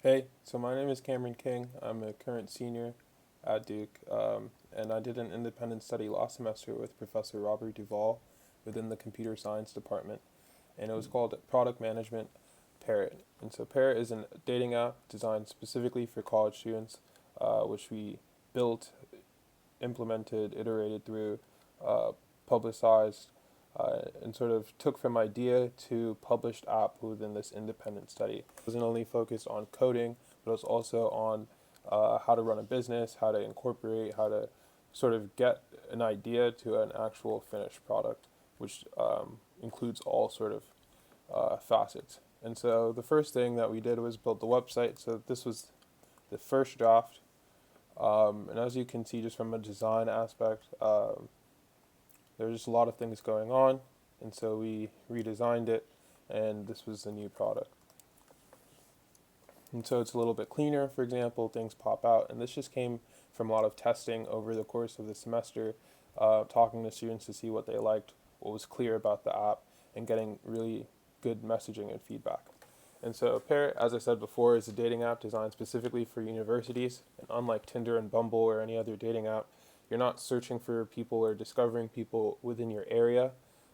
Hey, so my name is Cameron King. I'm a current senior at Duke, and I did an independent study last semester with Professor Robert Duvall within the computer science department, and it was called Product Management Parrot. And so Parrot is a dating app designed specifically for college students, which we built, implemented, iterated through, uh, publicized, and sort of took from idea to published app within this independent study. It wasn't only focused on coding, but it was also on how to run a business, how to incorporate, how to sort of get an idea to an actual finished product, which includes all sort of facets. And so the first thing that we did was build the website. So this was the first draft. And as you can see, just from a design aspect, there's just a lot of things going on. And so we redesigned it, and this was the new product. And so it's a little bit cleaner, for example, things pop out. And this just came from a lot of testing over the course of the semester, talking to students to see what they liked, what was clear about the app, and getting really good messaging and feedback. And so Parrot, as I said before, is a dating app designed specifically for universities. And unlike Tinder and Bumble or any other dating app, you're not searching for people or discovering people within your area.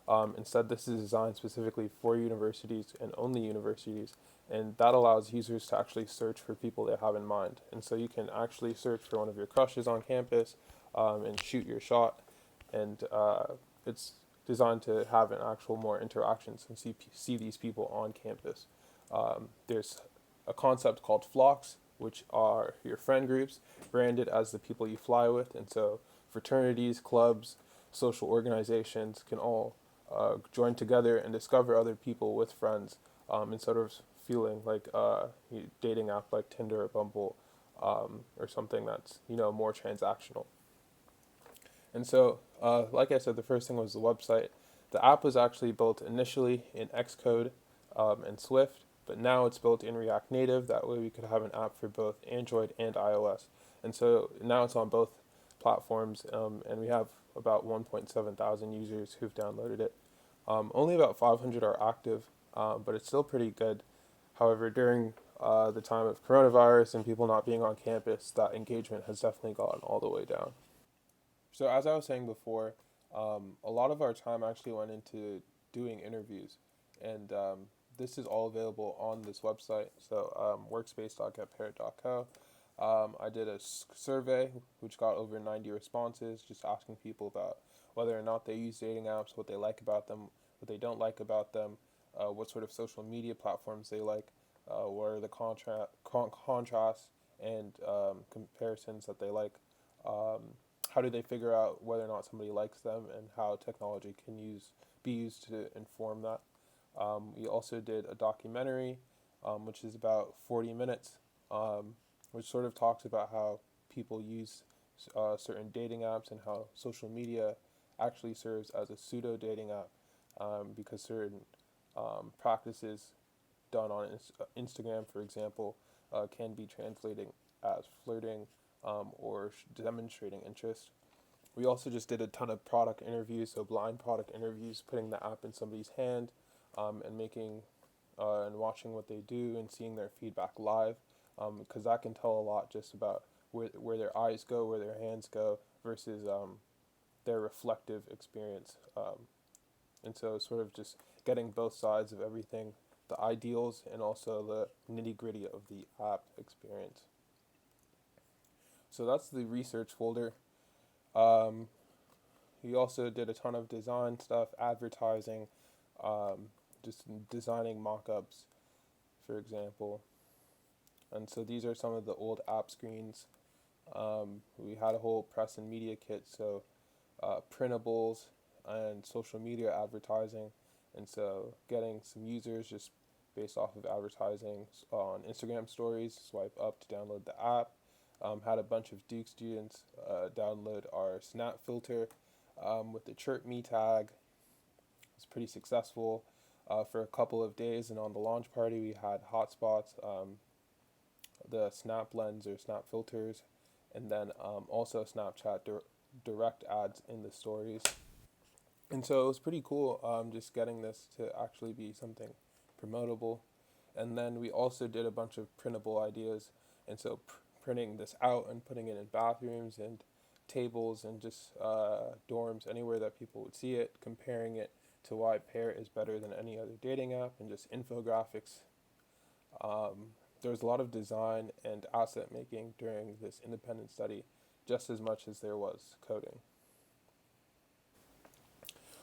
Instead, this is designed specifically for universities and only universities. And that allows users to actually search for people they have in mind. And so you can actually search for one of your crushes on campus, and shoot your shot. And it's designed to have an actual more interactions and see these people on campus. There's a concept called flocks, which are your friend groups branded as the people you fly with. And so fraternities, clubs, social organizations can all join together and discover other people with friends, instead of feeling like dating app like Tinder or Bumble, or something that's more transactional. And so, like I said, the first thing was the website. The app was actually built initially in Xcode, and Swift, but now it's built in React Native. That way we could have an app for both Android and iOS. And so now it's on both platforms, and we have about 1.7 thousand users who've downloaded it. Only about 500 are active, but it's still pretty good. However, during the time of coronavirus and people not being on campus, that engagement has definitely gone all the way down. So as I was saying before, a lot of our time actually went into doing interviews, and this is all available on this website. So workspace.getparrot.co. I did a survey which got over 90 responses, just asking people about whether or not they use dating apps, what they like about them, what they don't like about them, what sort of social media platforms they like, what are the contrasts and comparisons that they like. How do they figure out whether or not somebody likes them, and how technology can be used to inform that. We also did a documentary, which is about 40 minutes, which sort of talks about how people use certain dating apps and how social media actually serves as a pseudo dating app, because certain practices done on Instagram, for example, can be translating as flirting, or demonstrating interest. We also just did a ton of product interviews, so blind product interviews, putting the app in somebody's hand, and making and watching what they do and seeing their feedback live, because that can tell a lot just about where their eyes go, where their hands go, versus their reflective experience. And so sort of just getting both sides of everything, the ideals and also the nitty gritty of the app experience. So that's the research folder. Um, we also did a ton of design stuff, advertising, just designing mock-ups, for example. And so these are some of the old app screens. We had a whole press and media kit, so printables and social media advertising. And so getting some users just based off of advertising on Instagram stories, swipe up to download the app. Had a bunch of Duke students download our snap filter, with the chirp me tag. It was pretty successful for a couple of days, and on the launch party we had hotspots, the snap lens or snap filters, and then also Snapchat direct ads in the stories. And so it was pretty cool, just getting this to actually be something promotable. And then we also did a bunch of printable ideas, and so printing this out and putting it in bathrooms and tables and just dorms, anywhere that people would see it, comparing it to why Parrot is better than any other dating app, and just infographics. There was a lot of design and asset making during this independent study, just as much as there was coding.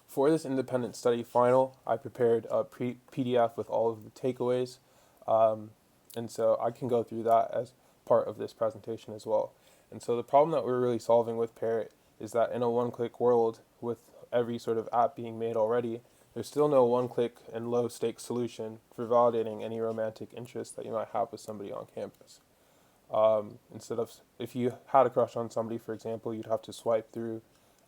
For this independent study final, I prepared a PDF with all of the takeaways, um, and so I can go through that as part of this presentation as well. And so the problem that we're really solving with Parrot is that in a one-click world, with every sort of app being made already, there's still no one-click and low-stakes solution for validating any romantic interest that you might have with somebody on campus. Instead of, if you had a crush on somebody, for example, you'd have to swipe through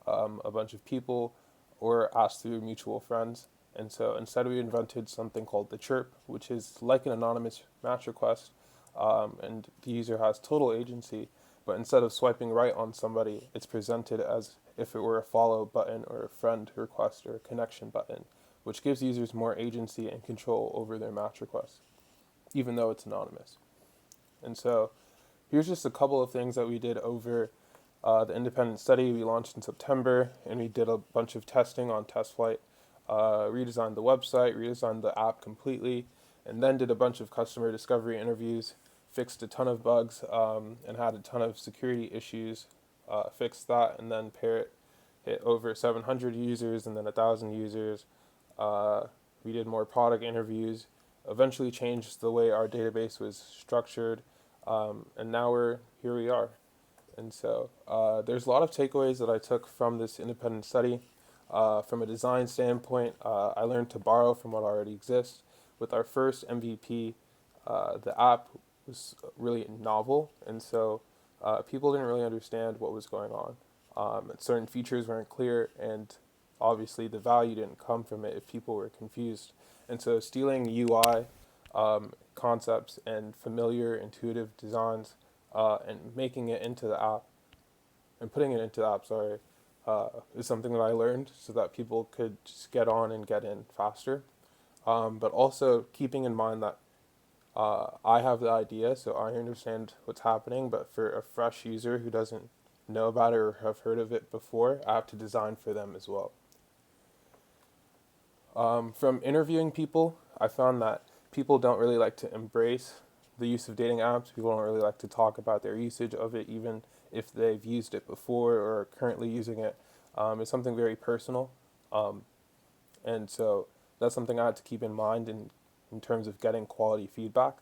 a bunch of people or ask through mutual friends. And so instead we invented something called the chirp, which is like an anonymous match request, and the user has total agency. But instead of swiping right on somebody, it's presented as if it were a follow button or a friend request or a connection button, which gives users more agency and control over their match requests, even though it's anonymous. And so here's just a couple of things that we did over the independent study. We launched in September, and we did a bunch of testing on TestFlight, redesigned the website, redesigned the app completely, and then did a bunch of customer discovery interviews, fixed a ton of bugs, and had a ton of security issues, fixed that, and then Parrot hit over 700 users and then 1,000 users. We did more product interviews, eventually changed the way our database was structured, and now here we are. And so there's a lot of takeaways that I took from this independent study. From a design standpoint, I learned to borrow from what already exists. With our first MVP, the app was really novel, and so people didn't really understand what was going on. And certain features weren't clear, and obviously the value didn't come from it if people were confused. And so stealing UI concepts and familiar, intuitive designs and making it into the app and putting it into the app, is something that I learned so that people could just get on and get in faster. But also keeping in mind that I have the idea, so I understand what's happening, but for a fresh user who doesn't know about it or have heard of it before, I have to design for them as well. From interviewing people, I found that people don't really like to embrace the use of dating apps. People don't really like to talk about their usage of it, even if they've used it before or are currently using it. It's something very personal. Um, and so that's something I had to keep in mind in terms of getting quality feedback.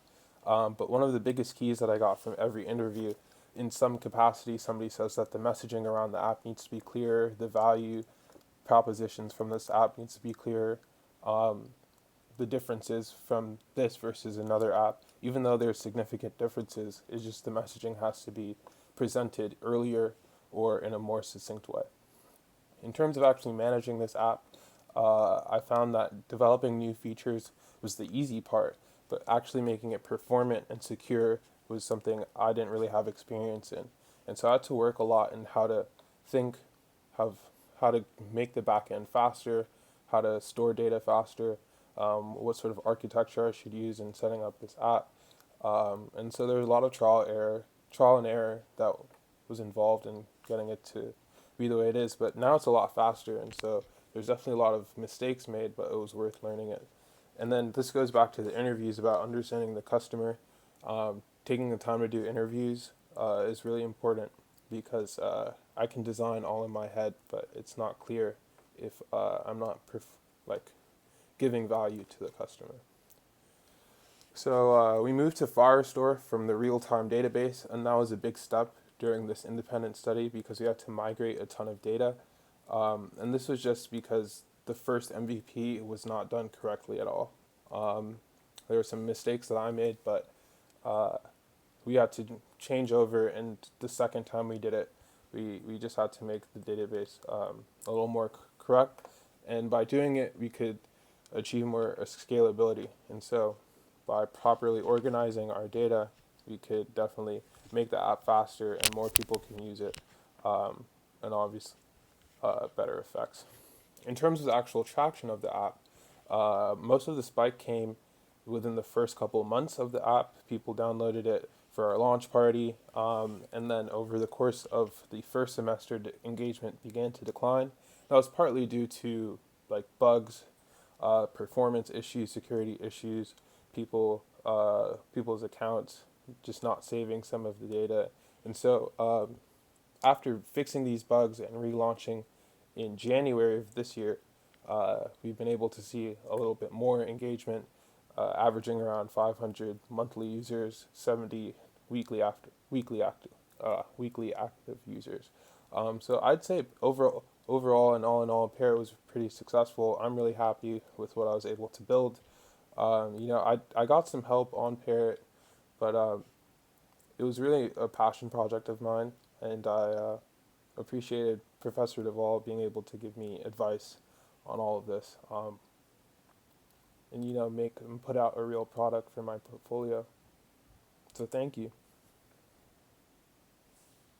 But one of the biggest keys that I got from every interview, in some capacity, somebody says that the messaging around the app needs to be clearer, the value propositions from this app needs to be clearer. Um, the differences from this versus another app, even though there's significant differences, it's just the messaging has to be presented earlier or in a more succinct way. In terms of actually managing this app, I found that developing new features was the easy part, but actually making it performant and secure was something I didn't really have experience in. And so I had to work a lot in how to think, have how to make the backend faster, how to store data faster, what sort of architecture I should use in setting up this app. And so there was a lot of trial and error that was involved in getting it to be the way it is. But now it's a lot faster, and so there's definitely a lot of mistakes made, but it was worth learning it. And then this goes back to the interviews about understanding the customer. Taking the time to do interviews is really important because I can design all in my head, but it's not clear if I'm not like giving value to the customer. So we moved to Firestore from the real-time database, and that was a big step during this independent study because we had to migrate a ton of data. And this was just because the first MVP was not done correctly at all. There were some mistakes that I made, but we had to change over, and the second time we did it, we just had to make the database a little more correct. And by doing it, we could achieve more scalability. And so by properly organizing our data, we could definitely make the app faster and more people can use it, and obviously better effects. In terms of the actual traction of the app, most of the spike came within the first couple of months of the app. People downloaded it for our launch party, and then over the course of the first semester, engagement began to decline. That was partly due to like bugs, performance issues, security issues, people's accounts just not saving some of the data, and so after fixing these bugs and relaunching in January of this year, we've been able to see a little bit more engagement, averaging around 500 monthly users, 70 weekly active users. So I'd say overall and all in all, Parrot was pretty successful. I'm really happy with what I was able to build. I got some help on Parrot, but it was really a passion project of mine, and I appreciated Professor Duvall being able to give me advice on all of this, and make and put out a real product for my portfolio. So thank you.